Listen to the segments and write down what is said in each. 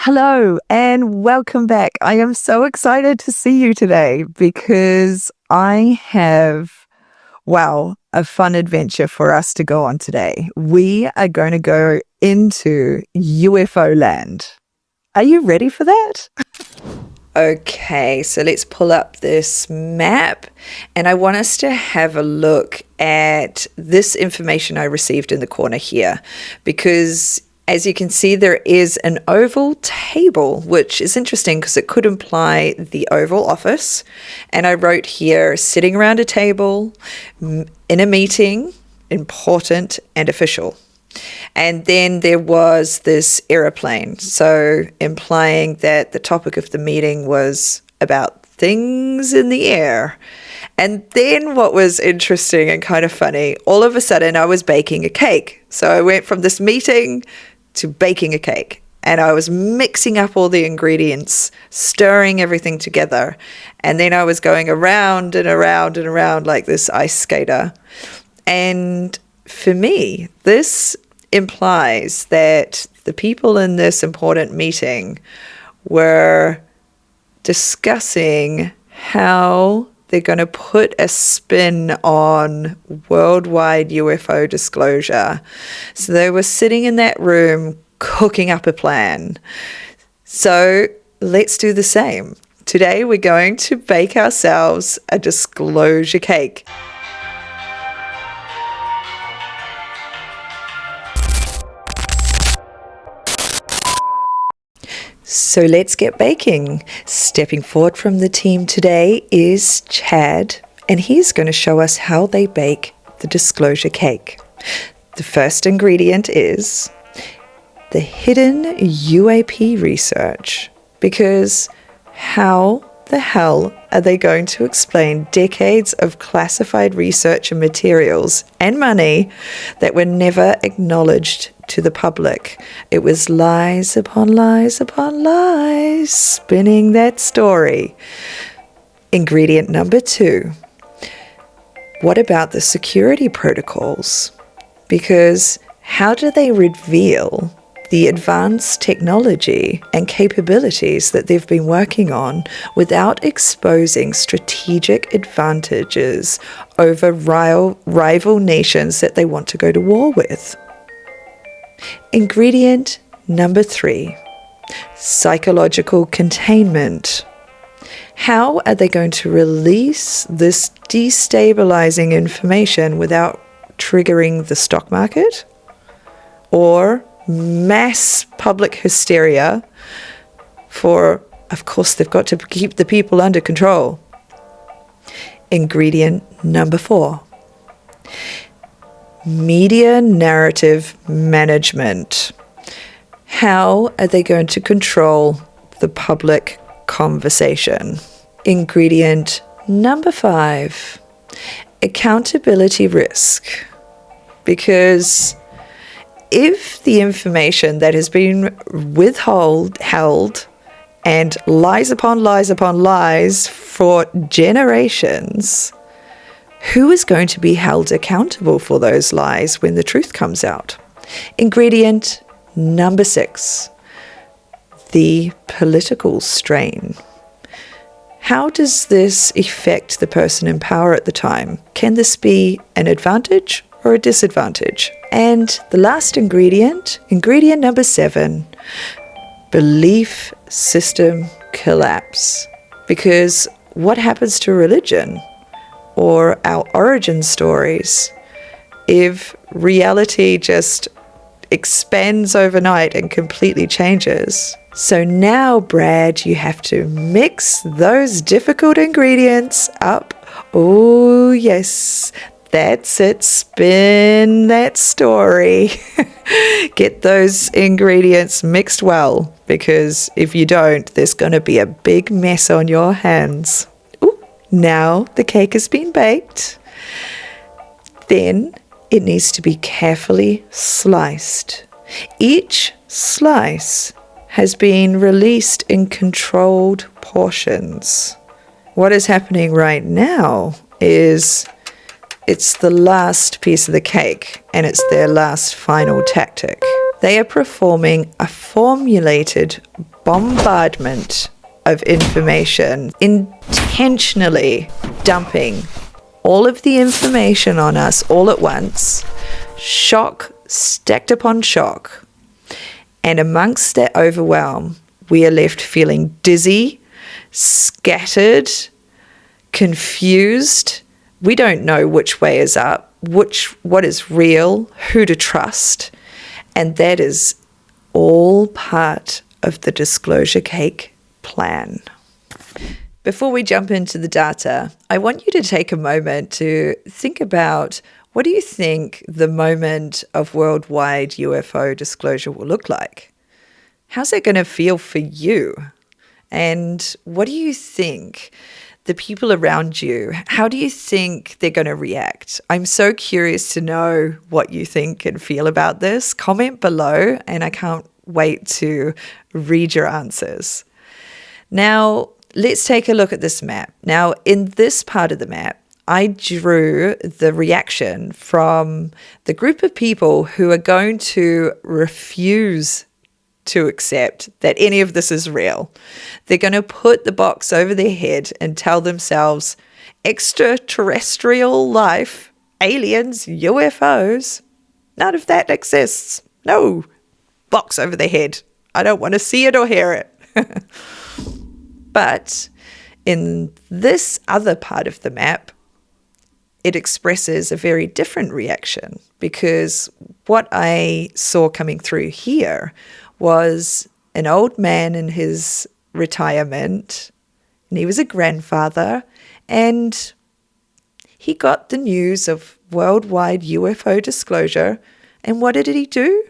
Hello and welcome back. I am so excited to see you today because I have, a fun adventure for us to go on today. We are going to go into UFO land. Are you ready for that? Okay, so let's pull up this map and I want us to have a look at this information I received in the corner here because as you can see, there is an oval table, which is interesting because it could imply the Oval Office. And I wrote here, sitting around a table in a meeting, important and official. And then there was this aeroplane, so implying that the topic of the meeting was about things in the air. And then what was interesting and kind of funny, all of a sudden I was baking a cake. So I went from this meeting to baking a cake. And I was mixing up all the ingredients, stirring everything together. And then I was going around and around and around like this ice skater. And for me, this implies that the people in this important meeting were discussing how they're going to put a spin on worldwide UFO disclosure. So they were sitting in that room cooking up a plan. So let's do the same. Today we're going to bake ourselves a disclosure cake. So let's get baking. Stepping forward from the team today is Chad, and he's going to show us how they bake the disclosure cake. The first ingredient is the hidden UAP research, because how the hell are they going to explain decades of classified research and materials and money that were never acknowledged to the public? It was lies upon lies upon lies, spinning that story. Ingredient number 2. What about the security protocols? Because how do they reveal the advanced technology and capabilities that they've been working on without exposing strategic advantages over rival nations that they want to go to war with? Ingredient number 3, psychological containment. How are they going to release this destabilizing information without triggering the stock market or mass public hysteria? For, of course, they've got to keep the people under control. Ingredient number 4, media narrative management. How are they going to control the public conversation? Ingredient number 5, accountability risk. Because if the information that has been held and lies upon lies for generations, who is going to be held accountable for those lies when the truth comes out? Ingredient number 6, the political strain. How does this affect the person in power at the time? Can this be an advantage or a disadvantage? And the last ingredient number 7, belief system collapse. Because what happens to religion or our origin stories if reality just expands overnight and completely changes? So now, Brad, you have to mix those difficult ingredients up. Oh, yes. That's it. Spin that story. Get those ingredients mixed well, because if you don't, there's going to be a big mess on your hands. Ooh, now the cake has been baked. Then it needs to be carefully sliced. Each slice has been released in controlled portions. What is happening right now is it's the last piece of the cake, and it's their last final tactic. They are performing a formulated bombardment of information, intentionally dumping all of the information on us all at once, shock stacked upon shock. And amongst that overwhelm, we are left feeling dizzy, scattered, confused. We don't know which way is up, what is real, who to trust. And that is all part of the Disclosure Cake plan. Before we jump into the data, I want you to take a moment to think about, what do you think the moment of worldwide UFO disclosure will look like? How's it going to feel for you? And what do you think the people around you, how do you think they're going to react? I'm so curious to know what you think and feel about this. Comment below, and I can't wait to read your answers. Now, let's take a look at this map. Now, in this part of the map, I drew the reaction from the group of people who are going to refuse to accept that any of this is real. They're going to put the box over their head and tell themselves, extraterrestrial life, aliens, UFOs, none of that exists. No, box over their head. I don't want to see it or hear it. But in this other part of the map, it expresses a very different reaction, because what I saw coming through here was an old man in his retirement, and he was a grandfather, and he got the news of worldwide UFO disclosure, and what did he do?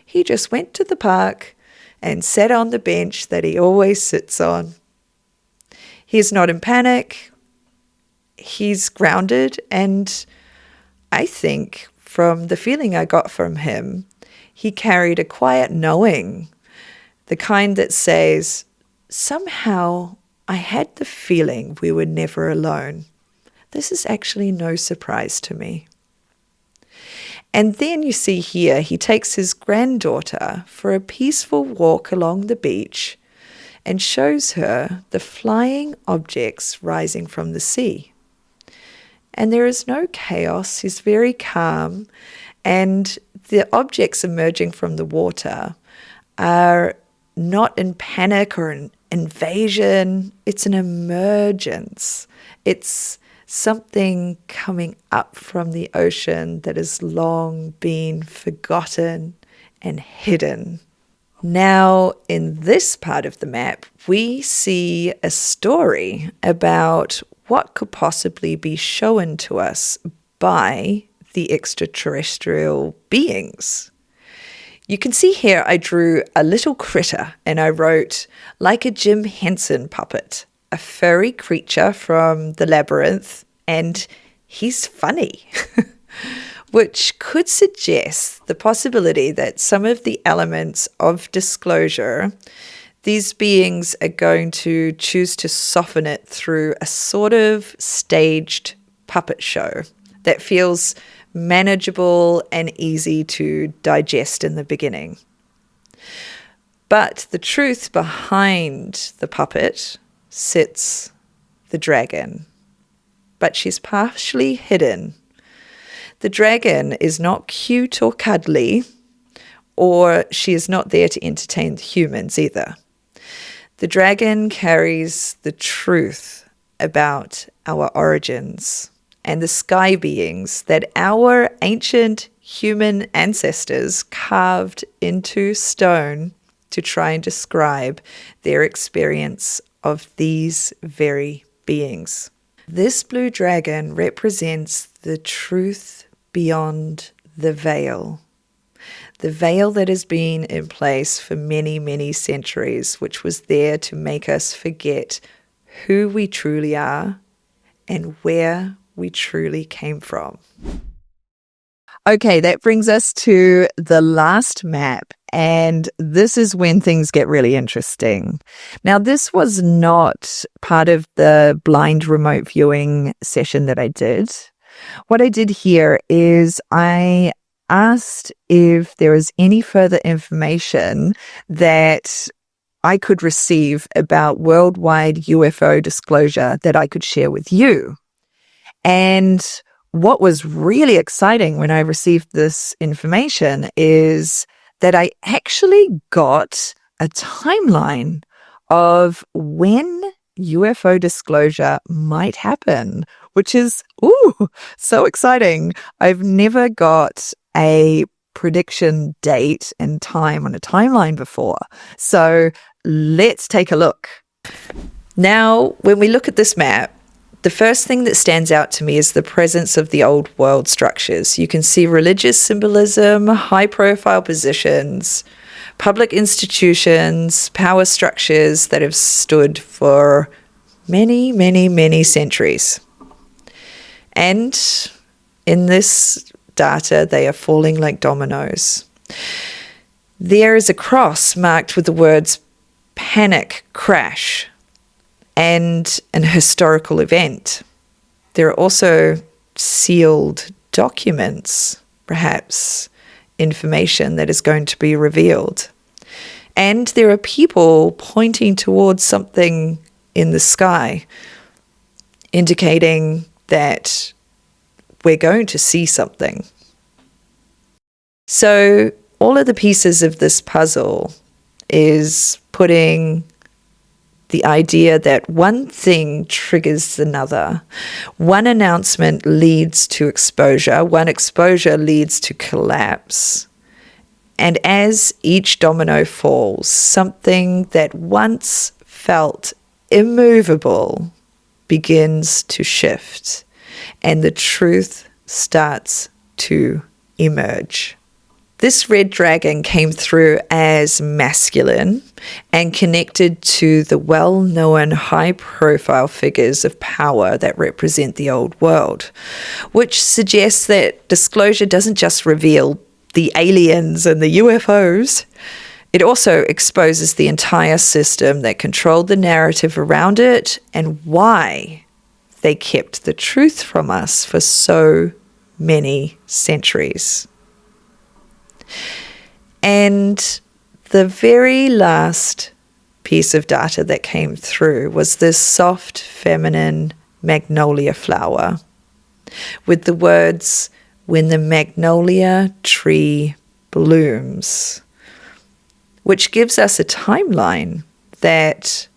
He just went to the park and sat on the bench that he always sits on. He's not in panic, he's grounded, and I think from the feeling I got from him, he carried a quiet knowing, the kind that says, somehow I had the feeling we were never alone. This is actually no surprise to me. And then you see here, he takes his granddaughter for a peaceful walk along the beach and shows her the flying objects rising from the sea. And there is no chaos, he's very calm, and the objects emerging from the water are not in panic or an invasion. It's an emergence. It's something coming up from the ocean that has long been forgotten and hidden. Now, in this part of the map, we see a story about what could possibly be shown to us by the extraterrestrial beings. You can see here I drew a little critter and I wrote, like a Jim Henson puppet, a furry creature from the labyrinth, and he's funny, which could suggest the possibility that some of the elements of disclosure, these beings are going to choose to soften it through a sort of staged puppet show that feels manageable and easy to digest in the beginning. But the truth behind the puppet sits the dragon. But she's partially hidden. The dragon is not cute or cuddly, or she is not there to entertain the humans either. The dragon carries the truth about our origins and the sky beings that our ancient human ancestors carved into stone to try and describe their experience of these very beings. This blue dragon represents the truth beyond the veil that has been in place for many, many centuries, which was there to make us forget who we truly are and where we truly came from. Okay, that brings us to the last map, and this is when things get really interesting. Now, this was not part of the blind remote viewing session that I did. What I did here is I asked if there was any further information that I could receive about worldwide UFO disclosure that I could share with you. And what was really exciting when I received this information is that I actually got a timeline of when UFO disclosure might happen, which is, so exciting. I've never got a prediction date and time on a timeline before. So let's take a look. Now, when we look at this map, the first thing that stands out to me is the presence of the old world structures. You can see religious symbolism, high-profile positions, public institutions, power structures that have stood for many, many, many centuries. And in this data, they are falling like dominoes. There is a cross marked with the words panic, crash, and an historical event. There are also sealed documents, perhaps information that is going to be revealed. And there are people pointing towards something in the sky, indicating that we're going to see something. So all of the pieces of this puzzle is putting the idea that one thing triggers another. One announcement leads to exposure. One exposure leads to collapse. And as each domino falls, something that once felt immovable begins to shift, and the truth starts to emerge. This red dragon came through as masculine and connected to the well-known high-profile figures of power that represent the old world, which suggests that disclosure doesn't just reveal the aliens and the UFOs. It also exposes the entire system that controlled the narrative around it and why they kept the truth from us for so many centuries. And the very last piece of data that came through was this soft, feminine magnolia flower with the words, "When the magnolia tree blooms," which gives us a timeline that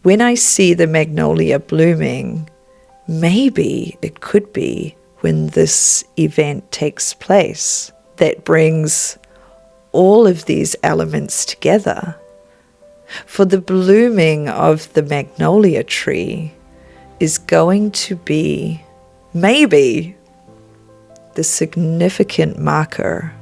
when I see the magnolia blooming, maybe it could be when this event takes place that brings all of these elements together. For the blooming of the magnolia tree is going to be maybe the significant marker.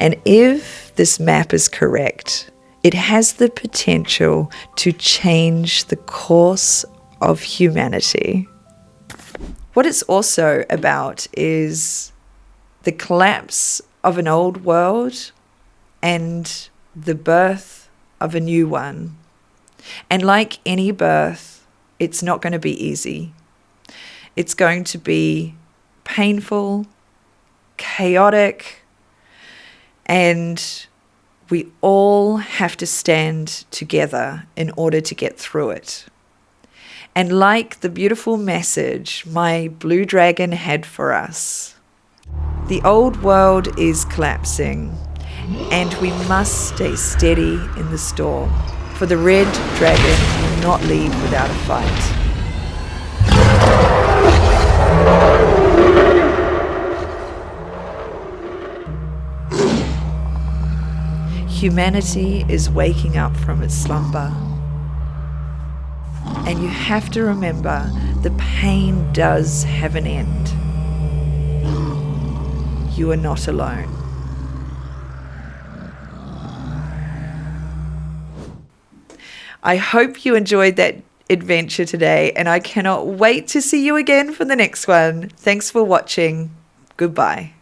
And if this map is correct, it has the potential to change the course of humanity. What it's also about is the collapse of an old world and the birth of a new one. And like any birth, it's not going to be easy. It's going to be painful, chaotic, and we all have to stand together in order to get through it. And like the beautiful message my blue dragon had for us, the old world is collapsing, and we must stay steady in the storm, for the red dragon will not leave without a fight. Humanity is waking up from its slumber. And you have to remember, the pain does have an end. You are not alone. I hope you enjoyed that adventure today, and I cannot wait to see you again for the next one. Thanks for watching. Goodbye.